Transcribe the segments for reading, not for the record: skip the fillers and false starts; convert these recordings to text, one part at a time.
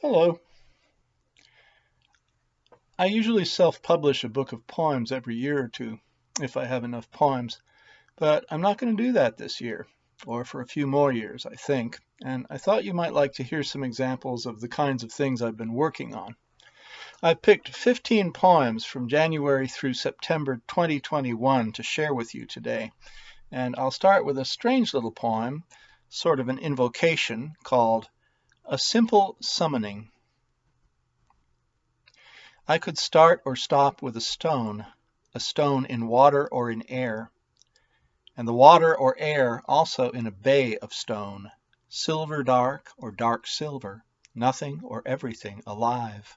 Hello. I usually self-publish a book of poems every year or two, if I have enough poems, but I'm not going to do that this year, or for a few more years, I think, and I thought you might like to hear some examples of the kinds of things I've been working on. I picked 15 poems from January through September 2021 to share with you today, and I'll start with a strange little poem, sort of an invocation, called A Simple Summoning. I could start or stop with a stone in water or in air, and the water or air also in a bay of stone, silver dark or dark silver, nothing or everything alive.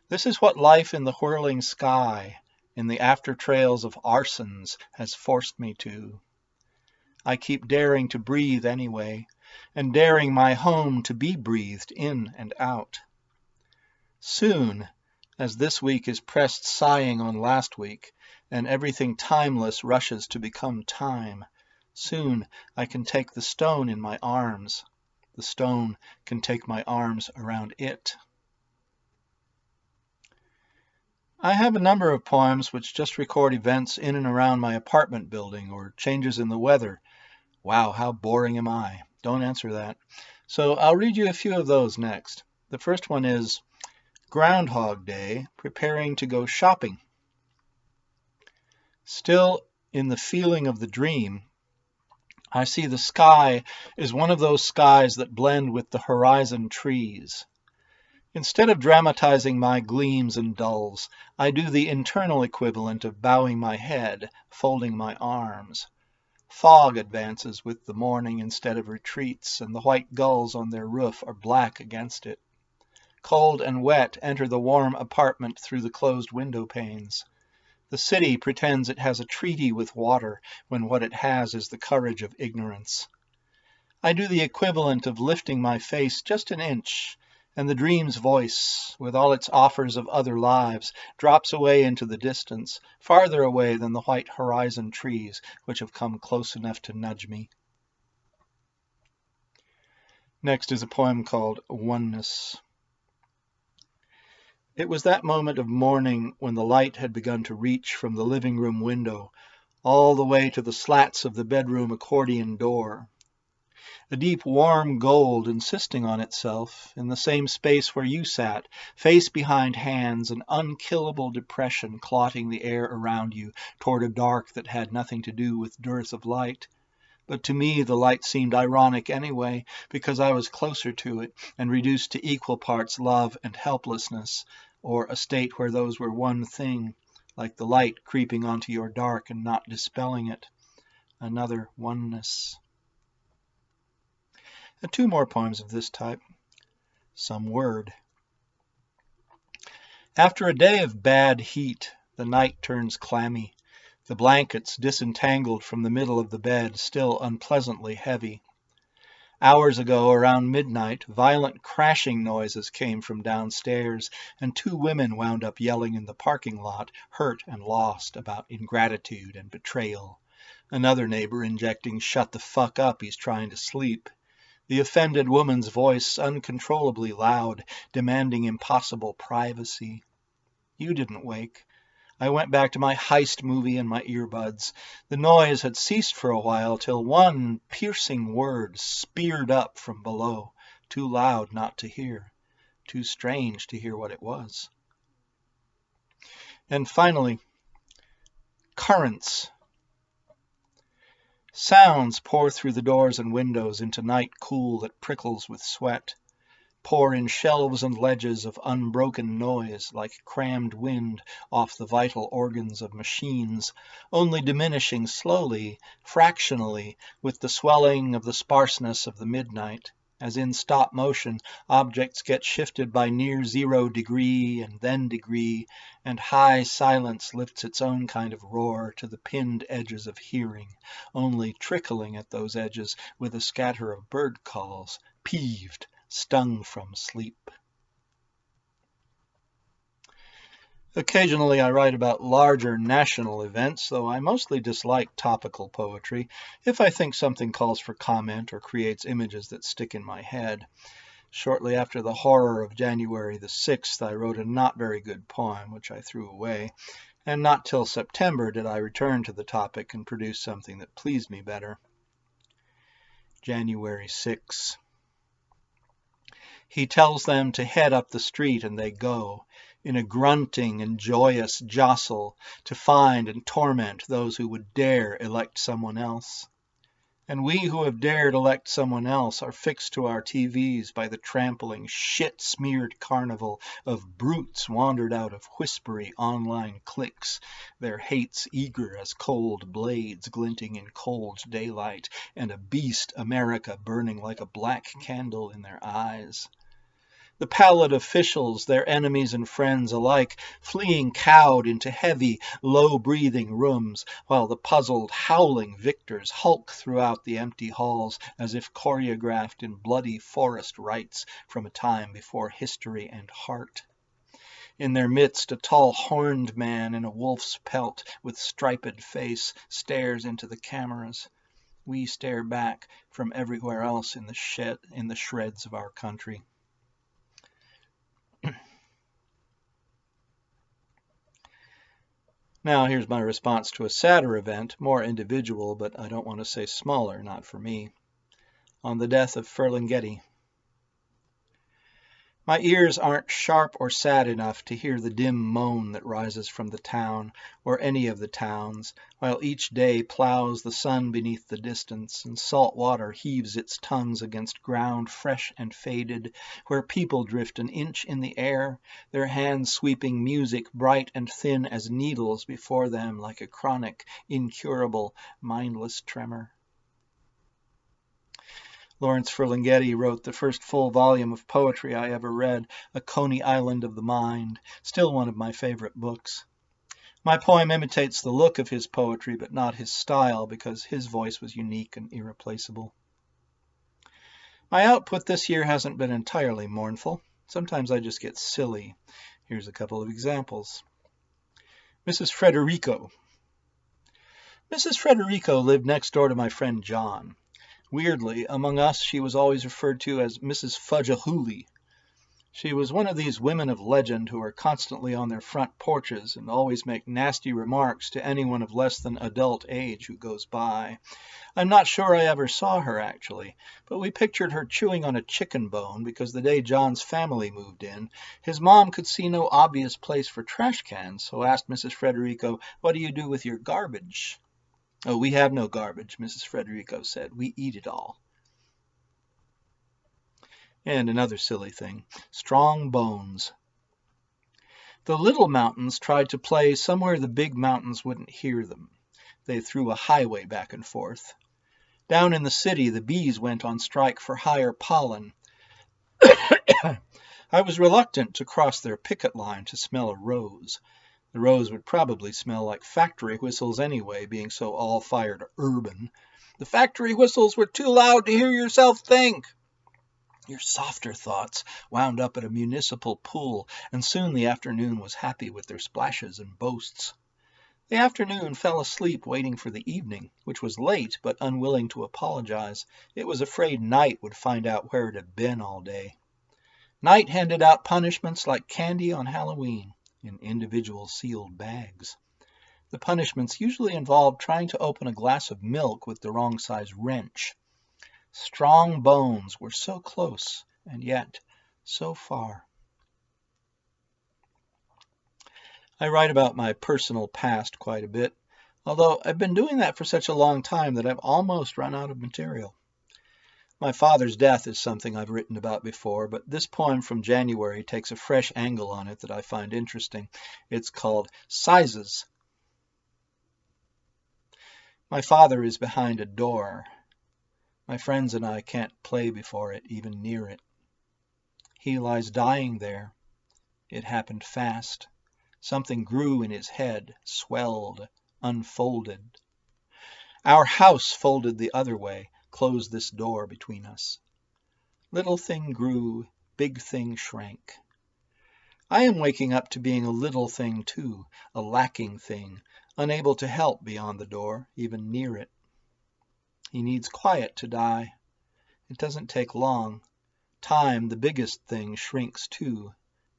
This is what life in the whirling sky, in the after trails of arsons, has forced me to. I keep daring to breathe anyway, and daring my home to be breathed in and out. Soon, as this week is pressed sighing on last week, and everything timeless rushes to become time, soon I can take the stone in my arms. The stone can take my arms around it. I have a number of poems which just record events in and around my apartment building or changes in the weather. Wow, how boring am I? Don't answer that. So I'll read you a few of those next. The first one is Groundhog Day, preparing to go shopping. Still in the feeling of the dream, I see the sky is one of those skies that blend with the horizon trees. Instead of dramatizing my gleams and dulls, I do the internal equivalent of bowing my head, folding my arms. Fog advances with the morning instead of retreats, and the white gulls on their roof are black against it. Cold and wet enter the warm apartment through the closed window panes. The city pretends it has a treaty with water when what it has is the courage of ignorance. I do the equivalent of lifting my face just an inch, and the dream's voice, with all its offers of other lives, drops away into the distance, farther away than the white horizon trees which have come close enough to nudge me. Next is a poem called Oneness. It was that moment of morning when the light had begun to reach from the living room window all the way to the slats of the bedroom accordion door. A deep warm gold insisting on itself in the same space where you sat, face behind hands, an unkillable depression clotting the air around you toward a dark that had nothing to do with dearth of light. But to me the light seemed ironic anyway, because I was closer to it and reduced to equal parts love and helplessness, or a state where those were one thing, like the light creeping onto your dark and not dispelling it. Another oneness. And two more poems of this type. Some word. After a day of bad heat, the night turns clammy. The blankets, disentangled from the middle of the bed, still unpleasantly heavy. Hours ago, around midnight, violent crashing noises came from downstairs, and two women wound up yelling in the parking lot, hurt and lost, about ingratitude and betrayal. Another neighbor injecting, "Shut the fuck up, he's trying to sleep." The offended woman's voice uncontrollably loud, demanding impossible privacy. You didn't wake. I went back to my heist movie and my earbuds. The noise had ceased for a while till one piercing word speared up from below, too loud not to hear, too strange to hear what it was. And finally, currents. Sounds pour through the doors and windows into night cool that prickles with sweat. Pour in shelves and ledges of unbroken noise like crammed wind off the vital organs of machines, only diminishing slowly, fractionally, with the swelling of the sparseness of the midnight. As in stop motion, objects get shifted by near 0 degree and then degree, and high silence lifts its own kind of roar to the pinned edges of hearing, only trickling at those edges with a scatter of bird calls, peeved, stung from sleep. Occasionally I write about larger national events, though I mostly dislike topical poetry if I think something calls for comment or creates images that stick in my head. Shortly after the horror of January the 6th, I wrote a not very good poem, which I threw away, and not till September did I return to the topic and produce something that pleased me better. January 6. He tells them to head up the street, and they go, in a grunting and joyous jostle, to find and torment those who would dare elect someone else. And we who have dared elect someone else are fixed to our TVs by the trampling, shit-smeared carnival of brutes wandered out of whispery online cliques, their hates eager as cold blades glinting in cold daylight, and a beast America burning like a black candle in their eyes. The pallid officials, their enemies and friends alike, fleeing cowed into heavy, low-breathing rooms, while the puzzled, howling victors hulk throughout the empty halls as if choreographed in bloody forest rites from a time before history and heart. In their midst, a tall, horned man in a wolf's pelt with striped face stares into the cameras. We stare back from everywhere else in the shreds of our country. Now, here's my response to a sadder event, more individual, but I don't want to say smaller, not for me. On the death of Ferlinghetti. My ears aren't sharp or sad enough to hear the dim moan that rises from the town, or any of the towns, while each day plows the sun beneath the distance, and salt water heaves its tongues against ground fresh and faded, where people drift an inch in the air, their hands sweeping music bright and thin as needles before them like a chronic, incurable, mindless tremor. Lawrence Ferlinghetti wrote the first full volume of poetry I ever read, A Coney Island of the Mind, still one of my favorite books. My poem imitates the look of his poetry, but not his style, because his voice was unique and irreplaceable. My output this year hasn't been entirely mournful. Sometimes I just get silly. Here's a couple of examples. Mrs. Frederico. Mrs. Frederico lived next door to my friend John. Weirdly, among us, she was always referred to as Mrs. Fudgahooly. She was one of these women of legend who are constantly on their front porches and always make nasty remarks to anyone of less than adult age who goes by. I'm not sure I ever saw her, actually, but we pictured her chewing on a chicken bone because the day John's family moved in, his mom could see no obvious place for trash cans, so asked Mrs. Frederico, "What do you do with your garbage?" "Oh, we have no garbage," Mrs. Frederico said. "We eat it all." And another silly thing, strong bones. The little mountains tried to play somewhere the big mountains wouldn't hear them. They threw a highway back and forth. Down in the city, the bees went on strike for higher pollen. I was reluctant to cross their picket line to smell a rose. The rose would probably smell like factory whistles anyway, being so all-fired urban. The factory whistles were too loud to hear yourself think. Your softer thoughts wound up at a municipal pool, and soon the afternoon was happy with their splashes and boasts. The afternoon fell asleep waiting for the evening, which was late but unwilling to apologize. It was afraid night would find out where it had been all day. Night handed out punishments like candy on Halloween, in individual sealed bags. The punishments usually involved trying to open a glass of milk with the wrong size wrench. Strong bones were so close, and yet so far. I write about my personal past quite a bit, although I've been doing that for such a long time that I've almost run out of material. My father's death is something I've written about before, but this poem from January takes a fresh angle on it that I find interesting. It's called Sizes. My father is behind a door. My friends and I can't play before it, even near it. He lies dying there. It happened fast. Something grew in his head, swelled, unfolded. Our house folded the other way, closed this door between us. Little thing grew, big thing shrank. I am waking up to being a little thing too, a lacking thing, unable to help beyond the door, even near it. He needs quiet to die. It doesn't take long. Time, the biggest thing, shrinks too,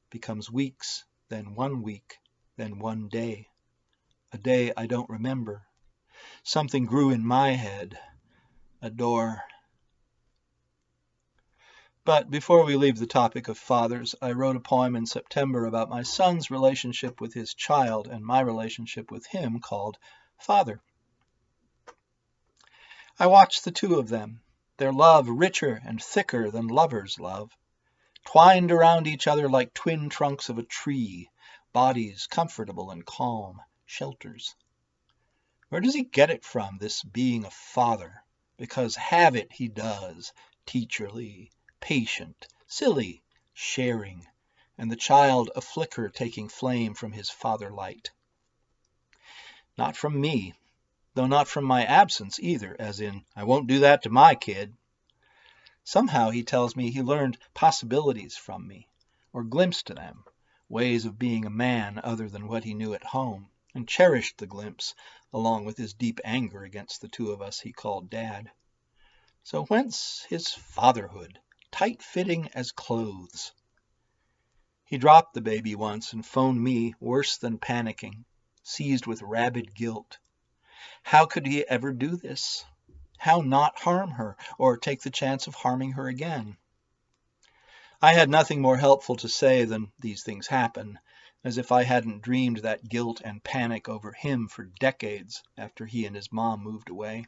becomes weeks, then 1 week, then 1 day. A day I don't remember. Something grew in my head. A door. But before we leave the topic of fathers, I wrote a poem in September about my son's relationship with his child and my relationship with him, called Father. I watched the two of them, their love richer and thicker than lovers' love, twined around each other like twin trunks of a tree, bodies comfortable and calm, shelters. Where does he get it from, this being a father? Because have it he does, teacherly, patient, silly, sharing, and the child a flicker taking flame from his father light. Not from me, though not from my absence either, as in, I won't do that to my kid. Somehow he tells me he learned possibilities from me, or glimpsed them, ways of being a man other than what he knew at home, and cherished the glimpse, along with his deep anger against the two of us he called Dad. So whence his fatherhood, tight-fitting as clothes? He dropped the baby once and phoned me, worse than panicking, seized with rabid guilt. How could he ever do this? How not harm her, or take the chance of harming her again? I had nothing more helpful to say than these things happen, as if I hadn't dreamed that guilt and panic over him for decades after he and his mom moved away.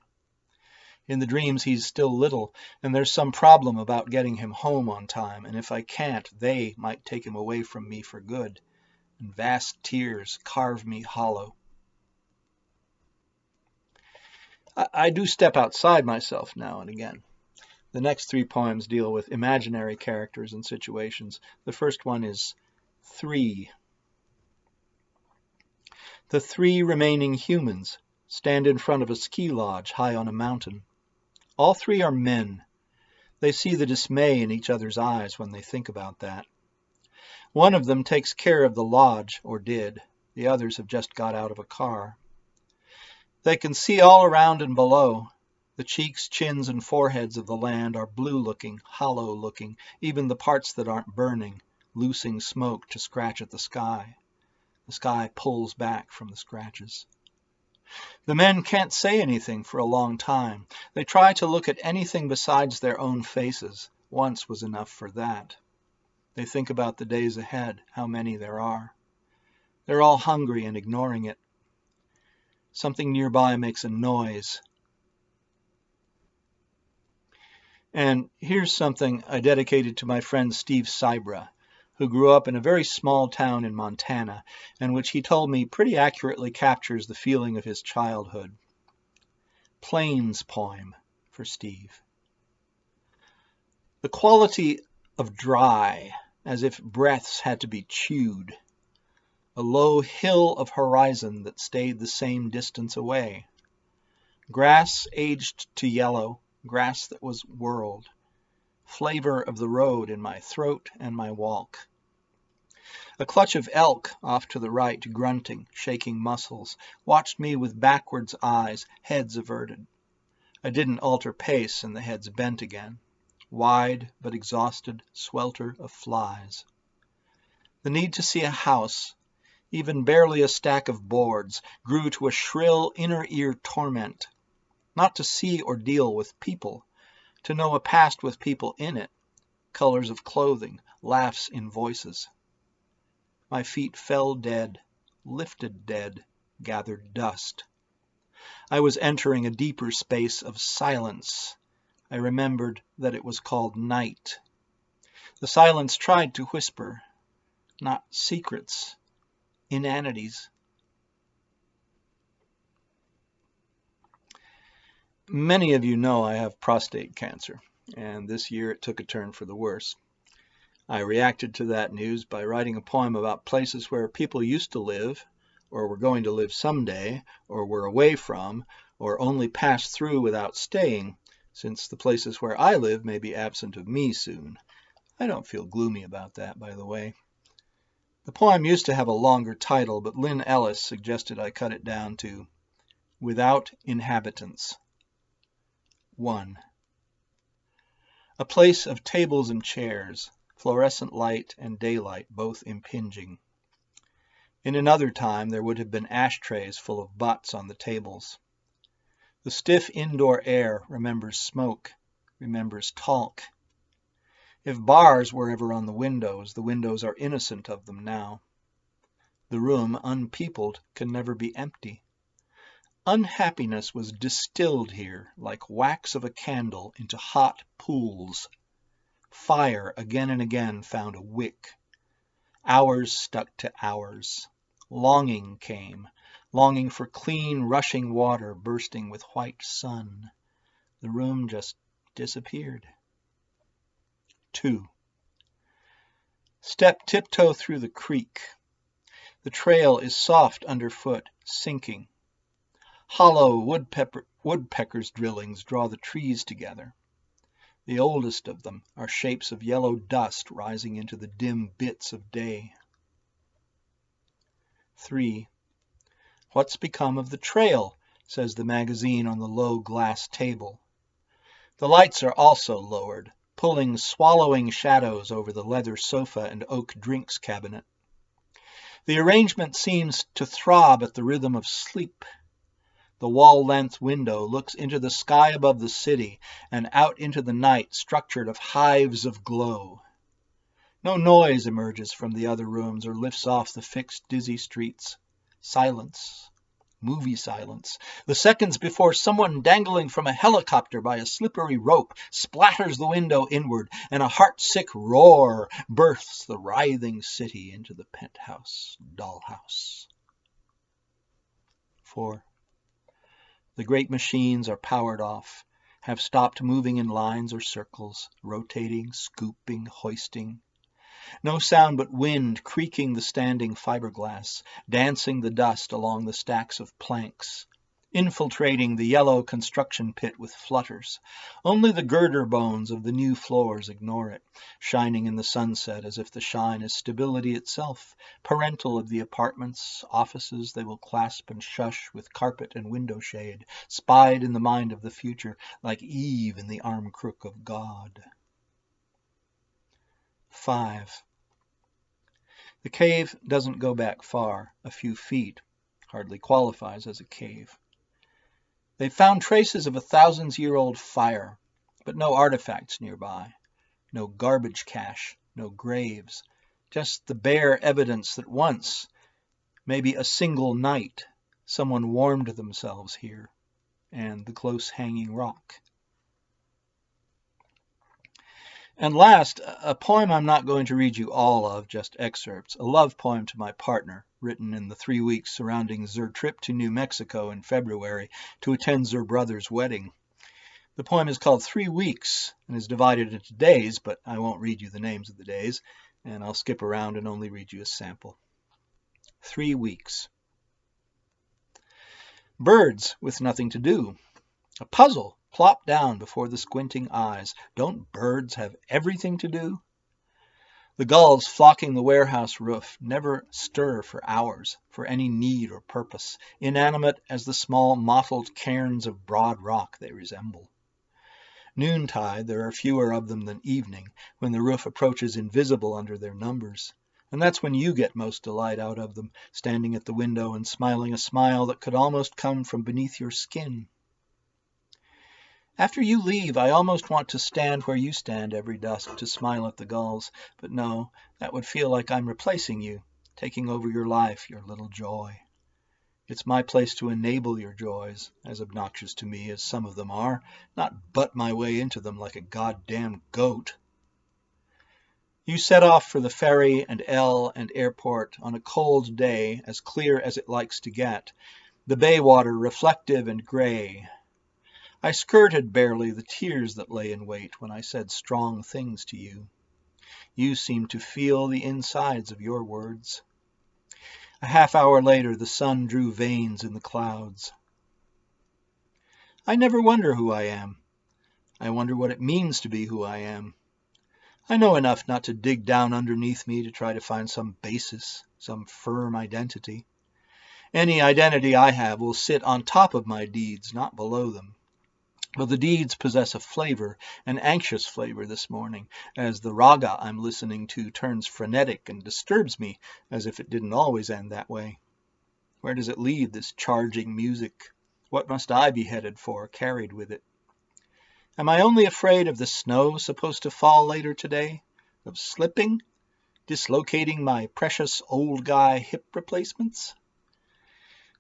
In the dreams he's still little, and there's some problem about getting him home on time, and if I can't, they might take him away from me for good, and vast tears carve me hollow. I do step outside myself now and again. The next 3 poems deal with imaginary characters and situations. The first one is 3. The 3 remaining humans stand in front of a ski lodge high on a mountain. All 3 are men. They see the dismay in each other's eyes when they think about that. One of them takes care of the lodge, or did. The others have just got out of a car. They can see all around and below. The cheeks, chins, and foreheads of the land are blue-looking, hollow-looking, even the parts that aren't burning, loosing smoke to scratch at the sky. The sky pulls back from the scratches. The men can't say anything for a long time. They try to look at anything besides their own faces. Once was enough for that. They think about the days ahead, how many there are. They're all hungry and ignoring it. Something nearby makes a noise. And here's something I dedicated to my friend Steve Cybra, who grew up in a very small town in Montana, and which he told me pretty accurately captures the feeling of his childhood. Plains poem for Steve. The quality of dry, as if breaths had to be chewed. A low hill of horizon that stayed the same distance away. Grass aged to yellow, grass that was whirled. Flavor of the road in my throat and my walk. A clutch of elk off to the right, grunting, shaking muscles, watched me with backwards eyes, heads averted. I didn't alter pace, and the heads bent again. Wide but exhausted swelter of flies. The need to see a house, even barely a stack of boards, grew to a shrill inner ear torment. Not to see or deal with people, to know a past with people in it, colors of clothing, laughs in voices. My feet fell dead, lifted dead, gathered dust. I was entering a deeper space of silence. I remembered that it was called night. The silence tried to whisper, not secrets, inanities. Many of you know I have prostate cancer, and this year it took a turn for the worse. I reacted to that news by writing a poem about places where people used to live, or were going to live someday, or were away from, or only passed through without staying, since the places where I live may be absent of me soon. I don't feel gloomy about that, by the way. The poem used to have a longer title, but Lynn Ellis suggested I cut it down to Without Inhabitants. 1. A place of tables and chairs, fluorescent light and daylight both impinging. In another time there would have been ashtrays full of butts on the tables. The stiff indoor air remembers smoke, remembers talk. If bars were ever on the windows are innocent of them now. The room, unpeopled, can never be empty. Unhappiness was distilled here like wax of a candle into hot pools. Fire again and again found a wick. Hours stuck to hours. Longing came, longing for clean, rushing water bursting with white sun. The room just disappeared. 2. Step tiptoe through the creek. The trail is soft underfoot, sinking. Hollow woodpeckers' drillings draw the trees together. The oldest of them are shapes of yellow dust rising into the dim bits of day. 3. What's become of the trail? Says the magazine on the low glass table. The lights are also lowered, pulling swallowing shadows over the leather sofa and oak drinks cabinet. The arrangement seems to throb at the rhythm of sleep. The wall-length window looks into the sky above the city and out into the night structured of hives of glow. No noise emerges from the other rooms or lifts off the fixed, dizzy streets. Silence. Movie silence. The seconds before someone dangling from a helicopter by a slippery rope splatters the window inward, and a heart-sick roar births the writhing city into the penthouse dollhouse. 4. The great machines are powered off, have stopped moving in lines or circles, rotating, scooping, hoisting. No sound but wind creaking the standing fiberglass, dancing the dust along the stacks of planks, infiltrating the yellow construction pit with flutters. Only the girder bones of the new floors ignore it, shining in the sunset as if the shine is stability itself, parental of the apartments, offices they will clasp and shush with carpet and window shade, spied in the mind of the future, like Eve in the arm crook of God. 5. The cave doesn't go back far, a few feet, hardly qualifies as a cave. They've found traces of a 1,000-year-old fire, but no artifacts nearby, no garbage cache, no graves, just the bare evidence that once, maybe a single night, someone warmed themselves here, and the close hanging rock. And last, a poem I'm not going to read you all of, just excerpts, a love poem to my partner, written in the 3 weeks surrounding their trip to New Mexico in February to attend their brother's wedding. The poem is called 3 Weeks and is divided into days, but I won't read you the names of the days, and I'll skip around and only read you a sample. 3 weeks. Birds with nothing to do. A puzzle plopped down before the squinting eyes. Don't birds have everything to do? The gulls flocking the warehouse roof never stir for hours, for any need or purpose, inanimate as the small mottled cairns of broad rock they resemble. Noontide, there are fewer of them than evening, when the roof approaches invisible under their numbers. And that's when you get most delight out of them, standing at the window and smiling a smile that could almost come from beneath your skin. After you leave, I almost want to stand where you stand every dusk to smile at the gulls, but no, that would feel like I'm replacing you, taking over your life, your little joy. It's my place to enable your joys, as obnoxious to me as some of them are, not butt my way into them like a goddamn goat. You set off for the ferry and L and airport on a cold day, as clear as it likes to get, the bay water reflective and gray. I skirted barely the tears that lay in wait when I said strong things to you. You seemed to feel the insides of your words. A half hour later, the sun drew veins in the clouds. I never wonder who I am. I wonder what it means to be who I am. I know enough not to dig down underneath me to try to find some basis, some firm identity. Any identity I have will sit on top of my deeds, not below them. But the deeds possess a flavor, an anxious flavor this morning, as the raga I'm listening to turns frenetic and disturbs me as if it didn't always end that way. Where does it lead, this charging music? What must I be headed for, carried with it? Am I only afraid of the snow supposed to fall later today? Of slipping? Dislocating my precious old guy hip replacements?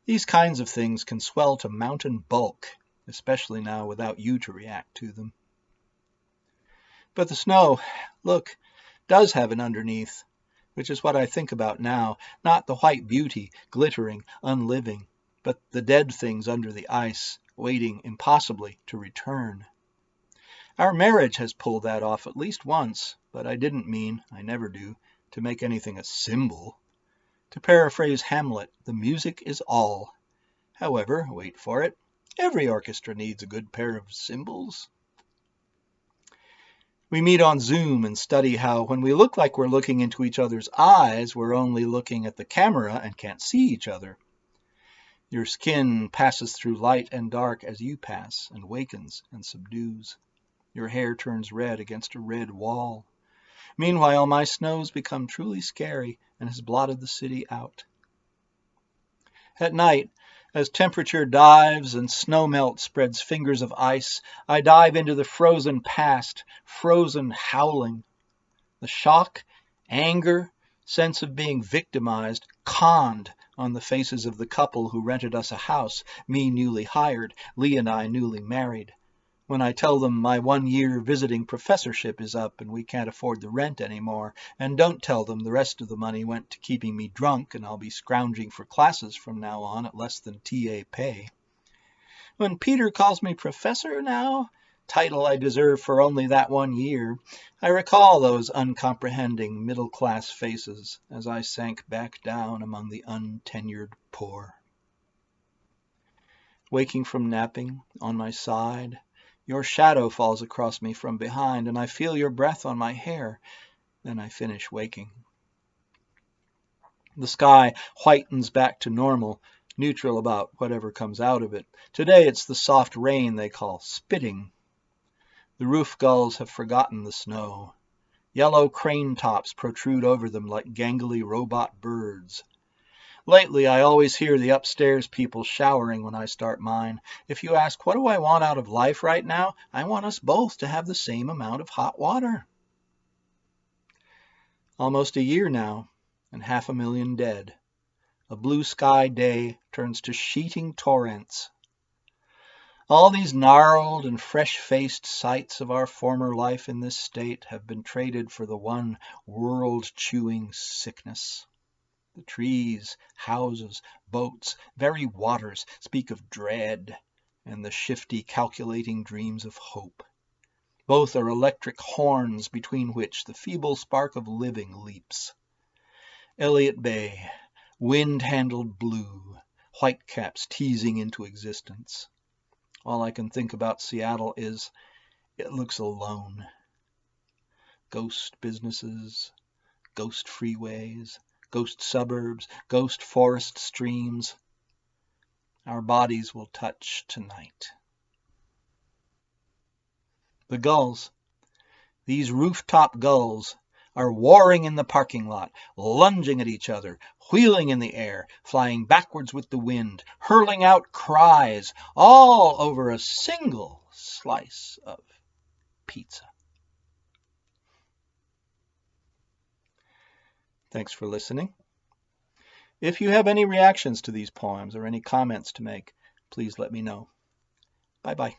These kinds of things can swell to mountain bulk, especially now without you to react to them. But the snow, look, does have an underneath, which is what I think about now, not the white beauty, glittering, unliving, but the dead things under the ice, waiting impossibly to return. Our marriage has pulled that off at least once, but I didn't mean, I never do, to make anything a symbol. To paraphrase Hamlet, the music is all. However, wait for it, every orchestra needs a good pair of cymbals. We meet on Zoom and study how when we look like we're looking into each other's eyes, we're only looking at the camera and can't see each other. Your skin passes through light and dark as you pass, and wakens and subdues. Your hair turns red against a red wall. Meanwhile, my snow's become truly scary and has blotted the city out. At night, as temperature dives and snowmelt spreads fingers of ice, I dive into the frozen past, frozen howling. The shock, anger, sense of being victimized, conned on the faces of the couple who rented us a house, me newly hired, Lee and I newly married. When I tell them my 1-year visiting professorship is up and we can't afford the rent anymore, and don't tell them the rest of the money went to keeping me drunk and I'll be scrounging for classes from now on at less than TA pay. When Peter calls me professor now, title I deserve for only that 1 year, I recall those uncomprehending middle-class faces as I sank back down among the untenured poor. Waking from napping, on my side, your shadow falls across me from behind, and I feel your breath on my hair. Then I finish waking. The sky whitens back to normal, neutral about whatever comes out of it. Today it's the soft rain they call spitting. The roof gulls have forgotten the snow. Yellow crane tops protrude over them like gangly robot birds. Lately, I always hear the upstairs people showering when I start mine. If you ask, what do I want out of life right now? I want us both to have the same amount of hot water. Almost a year now, and 500,000 dead. A blue sky day turns to sheeting torrents. All these gnarled and fresh-faced sights of our former life in this state have been traded for the one world-chewing sickness. The trees, houses, boats, very waters speak of dread and the shifty, calculating dreams of hope. Both are electric horns between which the feeble spark of living leaps. Elliott Bay, wind-handled blue, whitecaps teasing into existence. All I can think about Seattle is, it looks alone. Ghost businesses, ghost freeways, ghost suburbs, ghost forest streams. Our bodies will touch tonight. The gulls, these rooftop gulls, are warring in the parking lot, lunging at each other, wheeling in the air, flying backwards with the wind, hurling out cries, all over a single slice of pizza. Thanks for listening. If you have any reactions to these poems or any comments to make, please let me know. Bye-bye.